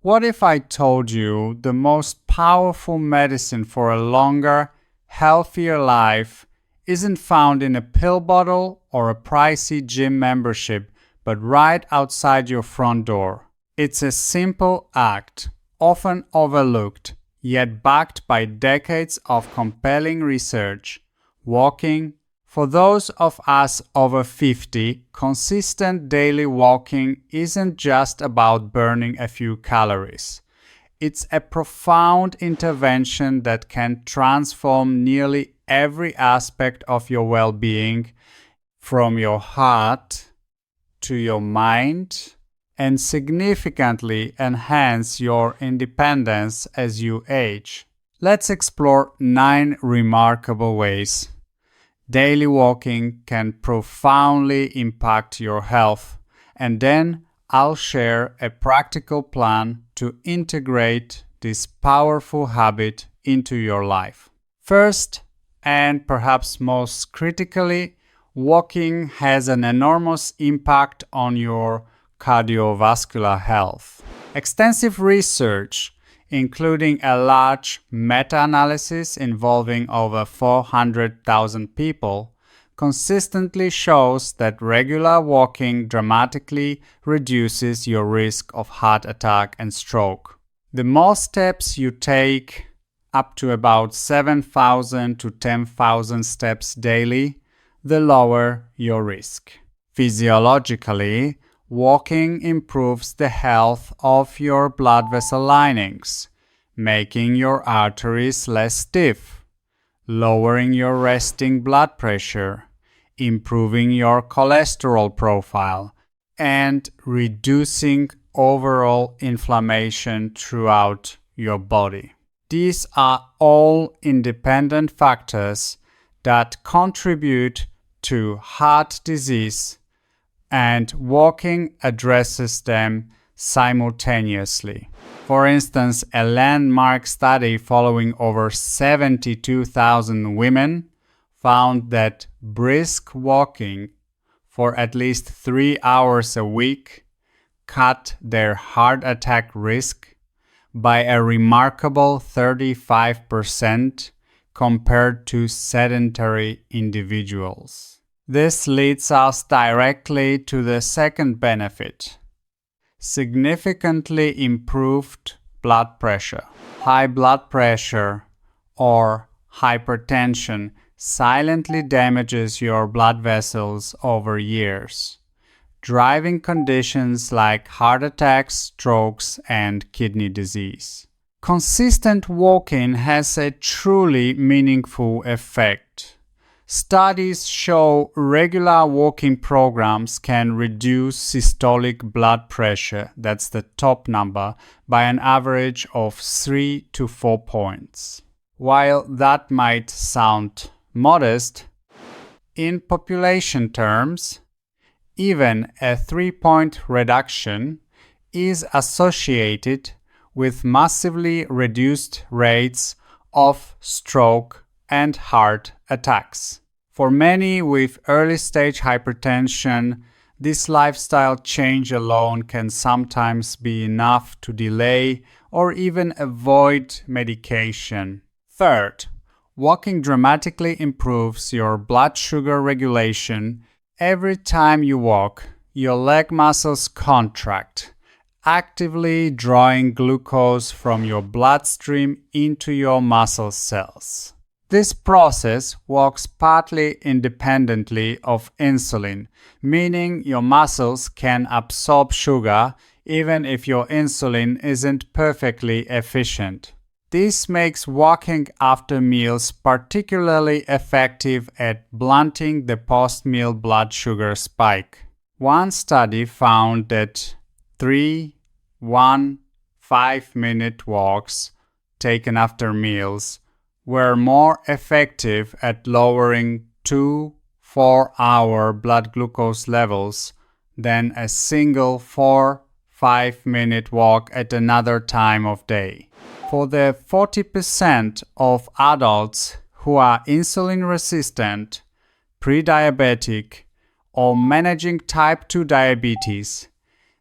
What if I told you the most powerful medicine for a longer, healthier life isn't found in a pill bottle or a pricey gym membership, but right outside your front door? It's a simple act, often overlooked, yet backed by decades of compelling research. Walking. For those of us over 50, consistent daily walking isn't just about burning a few calories. It's a profound intervention that can transform nearly every aspect of your well-being, from your heart to your mind, and significantly enhance your independence as you age. Let's explore 9 remarkable ways daily walking can profoundly impact your health, and then I'll share a practical plan to integrate this powerful habit into your life. First, and perhaps most critically, walking has an enormous impact on your cardiovascular health. Extensive research, including a large meta-analysis involving over 400,000 people, consistently shows that regular walking dramatically reduces your risk of heart attack and stroke. The more steps you take, up to about 7,000 to 10,000 steps daily, the lower your risk. Physiologically, walking improves the health of your blood vessel linings, making your arteries less stiff, lowering your resting blood pressure, improving your cholesterol profile, and reducing overall inflammation throughout your body. These are all independent factors that contribute to heart disease, and walking addresses them simultaneously. For instance, a landmark study following over 72,000 women found that brisk walking for at least 3 hours a week cut their heart attack risk by a remarkable 35% compared to sedentary individuals. This leads us directly to the second benefit: significantly improved blood pressure. High blood pressure or hypertension silently damages your blood vessels over years, driving conditions like heart attacks, strokes, and kidney disease. Consistent walking has a truly meaningful effect. Studies show regular walking programs can reduce systolic blood pressure, that's the top number, by an average of 3 to 4 points. While that might sound modest, in population terms, even a 3-point reduction is associated with massively reduced rates of stroke and heart attacks. For many with early-stage hypertension, this lifestyle change alone can sometimes be enough to delay or even avoid medication. Third, walking dramatically improves your blood sugar regulation. Every time you walk, your leg muscles contract, actively drawing glucose from your bloodstream into your muscle cells. This process works partly independently of insulin, meaning your muscles can absorb sugar even if your insulin isn't perfectly efficient. This makes walking after meals particularly effective at blunting the post-meal blood sugar spike. One study found that 3, 1, 5-minute walks taken after meals were more effective at lowering 2 4-hour blood glucose levels than a single 4-5-minute walk at another time of day. For the 40% of adults who are insulin resistant, pre-diabetic, or managing type 2 diabetes,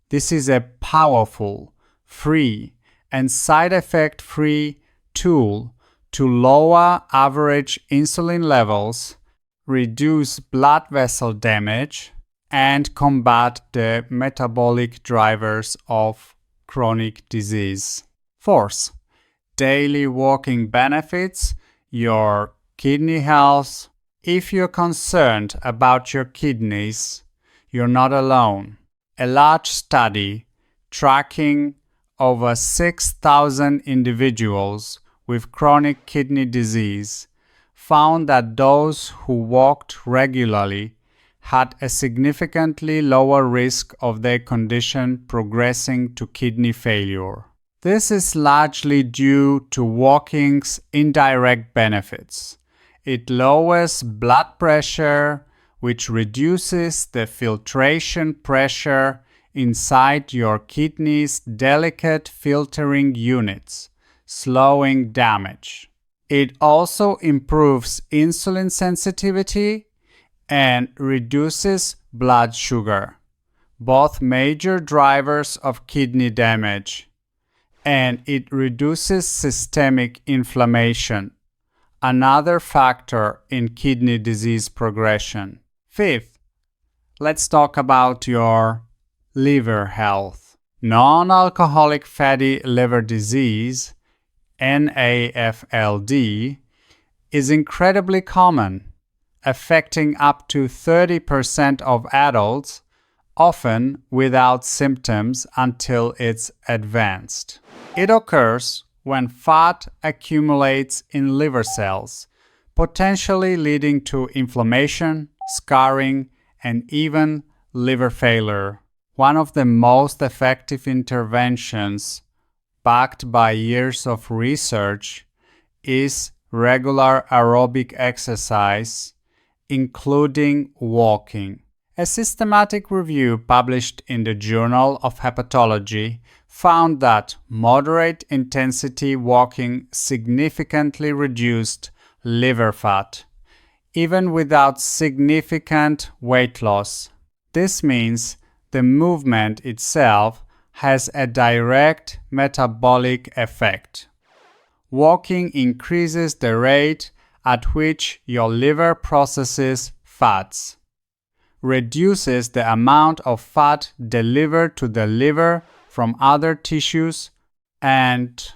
this is a powerful free and side effect free tool to lower average insulin levels, reduce blood vessel damage, and combat the metabolic drivers of chronic disease. Fourth, daily walking benefits your kidney health. If you're concerned about your kidneys, you're not alone. A large study tracking over 6,000 individuals with chronic kidney disease found that those who walked regularly had a significantly lower risk of their condition progressing to kidney failure. This is largely due to walking's indirect benefits. It lowers blood pressure, which reduces the filtration pressure inside your kidney's delicate filtering units, slowing damage. It also improves insulin sensitivity and reduces blood sugar, both major drivers of kidney damage, and it reduces systemic inflammation, another factor in kidney disease progression. Fifth, let's talk about your liver health. Non-alcoholic fatty liver disease, NAFLD, is incredibly common, affecting up to 30% of adults, often without symptoms until it's advanced. It occurs when fat accumulates in liver cells, potentially leading to inflammation, scarring, and even liver failure. One of the most effective interventions, backed by years of research, is regular aerobic exercise, including walking. A systematic review published in the Journal of Hepatology found that moderate intensity walking significantly reduced liver fat, even without significant weight loss. This means the movement itself has a direct metabolic effect. Walking increases the rate at which your liver processes fats, reduces the amount of fat delivered to the liver from other tissues, and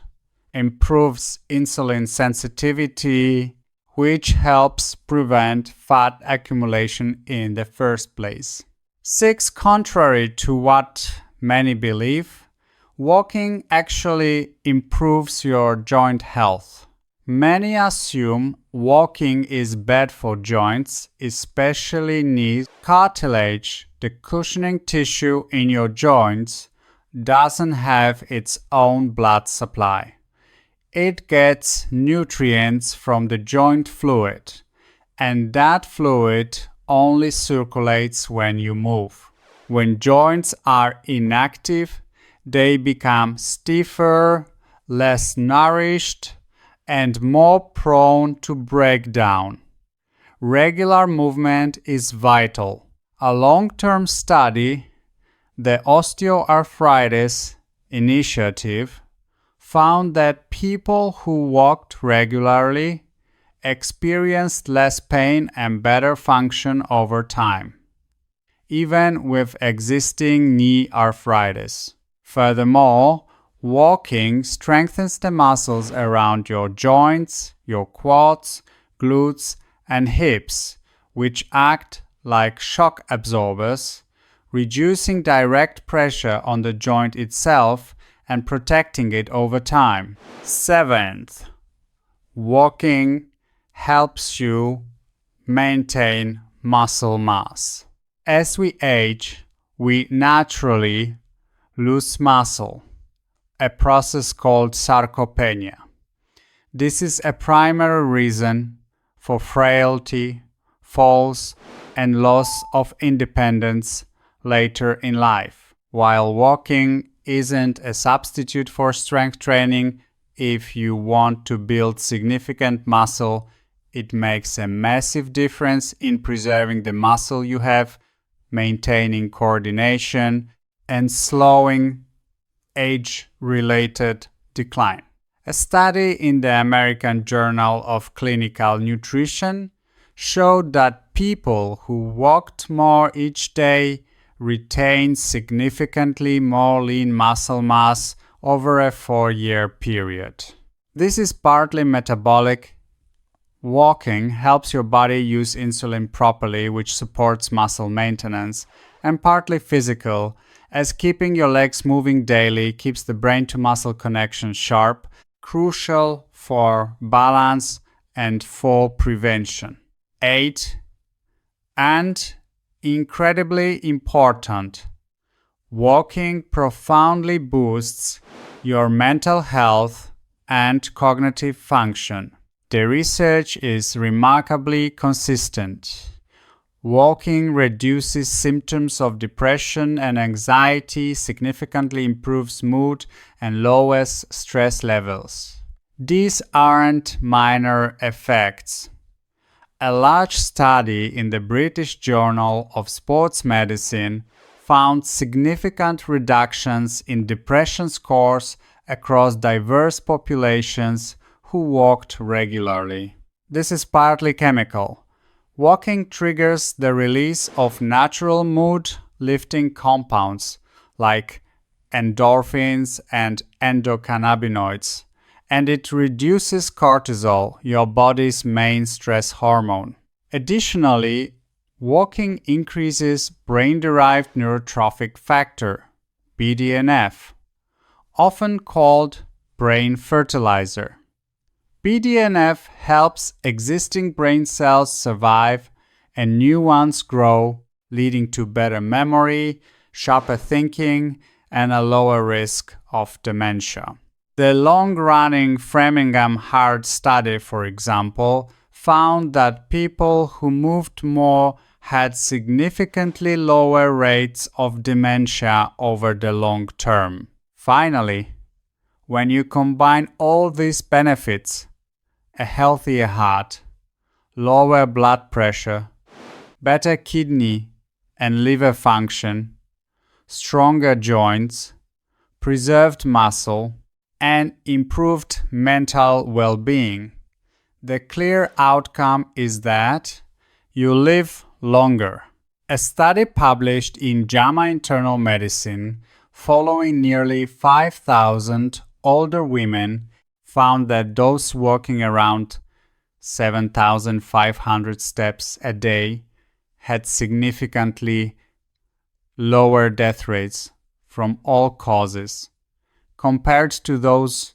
improves insulin sensitivity, which helps prevent fat accumulation in the first place. 6. Contrary to what many believe, walking actually improves your joint health. Many assume walking is bad for joints, especially knees. Cartilage, the cushioning tissue in your joints, doesn't have its own blood supply. It gets nutrients from the joint fluid, and that fluid only circulates when you move. When joints are inactive, they become stiffer, less nourished, and more prone to breakdown. Regular movement is vital. A long-term study, the Osteoarthritis Initiative, found that people who walked regularly experienced less pain and better function over time, even with existing knee arthritis. Furthermore, walking strengthens the muscles around your joints, your quads, glutes, and hips, which act like shock absorbers, reducing direct pressure on the joint itself and protecting it over time. 7th, walking helps you maintain muscle mass. As we age, we naturally lose muscle, a process called sarcopenia. This is a primary reason for frailty, falls, and loss of independence later in life. While walking isn't a substitute for strength training, if you want to build significant muscle, it makes a massive difference in preserving the muscle you have, maintaining coordination, and slowing age-related decline. A study in the American Journal of Clinical Nutrition showed that people who walked more each day retained significantly more lean muscle mass over a 4-year period. This is partly metabolic. Walking helps your body use insulin properly, which supports muscle maintenance, and partly physical, as keeping your legs moving daily keeps the brain-to-muscle connection sharp, crucial for balance and fall prevention. 8. And incredibly important, walking profoundly boosts your mental health and cognitive function. The research is remarkably consistent. Walking reduces symptoms of depression and anxiety, significantly improves mood, and lowers stress levels. These aren't minor effects. A large study in the British Journal of Sports Medicine found significant reductions in depression scores across diverse populations who walked regularly. This is partly chemical. Walking triggers the release of natural mood-lifting compounds like endorphins and endocannabinoids, and it reduces cortisol, your body's main stress hormone. Additionally, walking increases brain-derived neurotrophic factor, BDNF, often called brain fertilizer. BDNF helps existing brain cells survive and new ones grow, leading to better memory, sharper thinking, and a lower risk of dementia. The long-running Framingham Heart Study, for example, found that people who moved more had significantly lower rates of dementia over the long term. Finally, when you combine all these benefits, a healthier heart, lower blood pressure, better kidney and liver function, stronger joints, preserved muscle, and improved mental well-being, the clear outcome is that you live longer. A study published in JAMA Internal Medicine following nearly 5,000 older women found that those walking around 7,500 steps a day had significantly lower death rates from all causes compared to those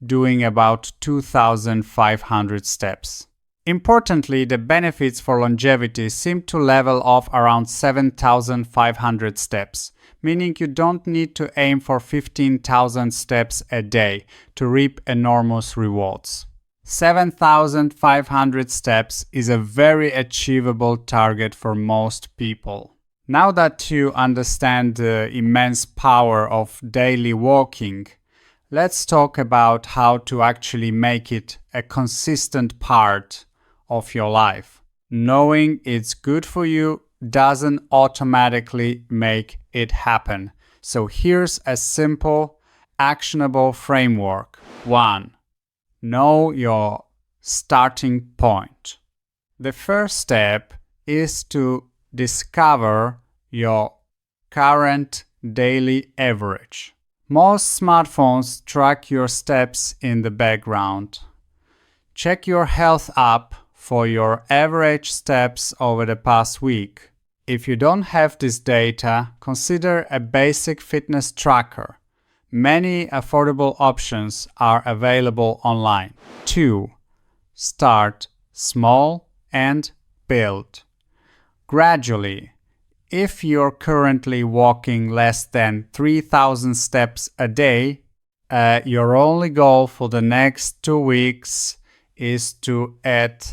doing about 2,500 steps. Importantly, the benefits for longevity seem to level off around 7,500 steps, meaning you don't need to aim for 15,000 steps a day to reap enormous rewards. 7,500 steps is a very achievable target for most people. Now that you understand the immense power of daily walking, let's talk about how to actually make it a consistent part of your life. Knowing it's good for you doesn't automatically make it happen. So here's a simple, actionable framework. 1. Know your starting point. The first step is to discover your current daily average. Most smartphones track your steps in the background. Check your health app for your average steps over the past week. If you don't have this data, consider a basic fitness tracker. Many affordable options are available online. 2. Start small and build. Gradually, if you're currently walking less than 3,000 steps a day, your only goal for the next 2 weeks is to add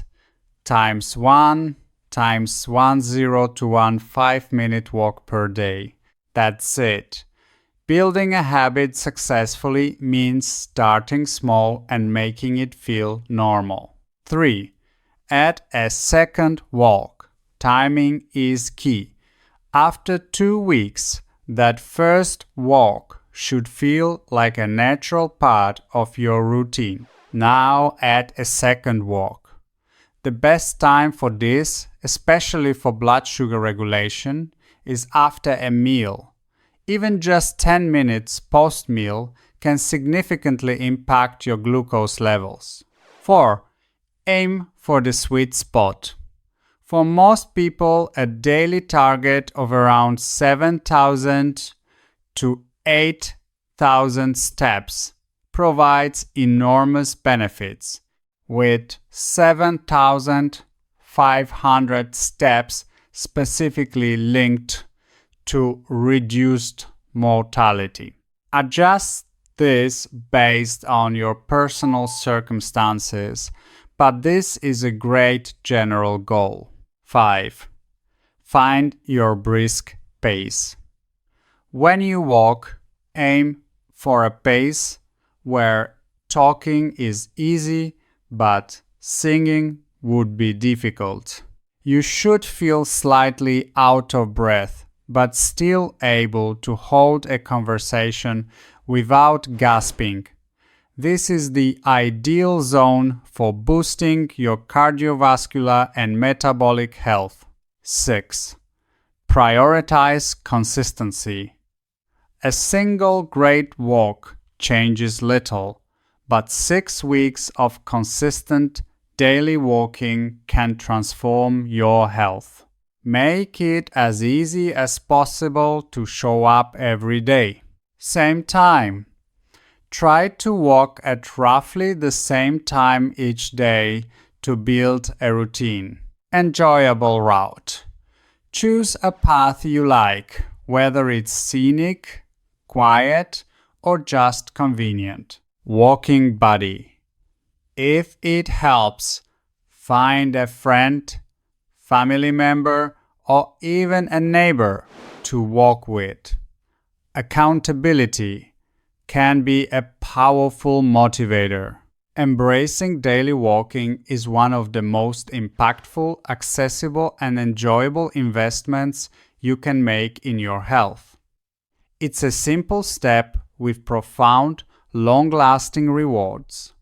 times 1 times 10 to 1 5-minute walk per day. That's it. Building a habit successfully means starting small and making it feel normal. 3. Add a second walk. Timing is key. After 2 weeks, that first walk should feel like a natural part of your routine. Now add a second walk. The best time for this, especially for blood sugar regulation, is after a meal. Even just 10 minutes post-meal can significantly impact your glucose levels. 4. Aim for the sweet spot. For most people, a daily target of around 7,000 to 8,000 steps provides enormous benefits, with 7,500 steps specifically linked to reduced mortality. Adjust this based on your personal circumstances, but this is a great general goal. 5. Find your brisk pace. When you walk, aim for a pace where talking is easy, but singing would be difficult. You should feel slightly out of breath, but still able to hold a conversation without gasping. This is the ideal zone for boosting your cardiovascular and metabolic health. 6. Prioritize consistency. A single great walk changes little, but 6 weeks of consistent daily walking can transform your health. Make it as easy as possible to show up every day. Same time. Try to walk at roughly the same time each day to build a routine. Enjoyable route. Choose a path you like, whether it's scenic, quiet, or just convenient. Walking buddy. If it helps, find a friend, family member, or even a neighbor to walk with. Accountability can be a powerful motivator. Embracing daily walking is one of the most impactful, accessible, and enjoyable investments you can make in your health. It's a simple step with profound, long-lasting rewards.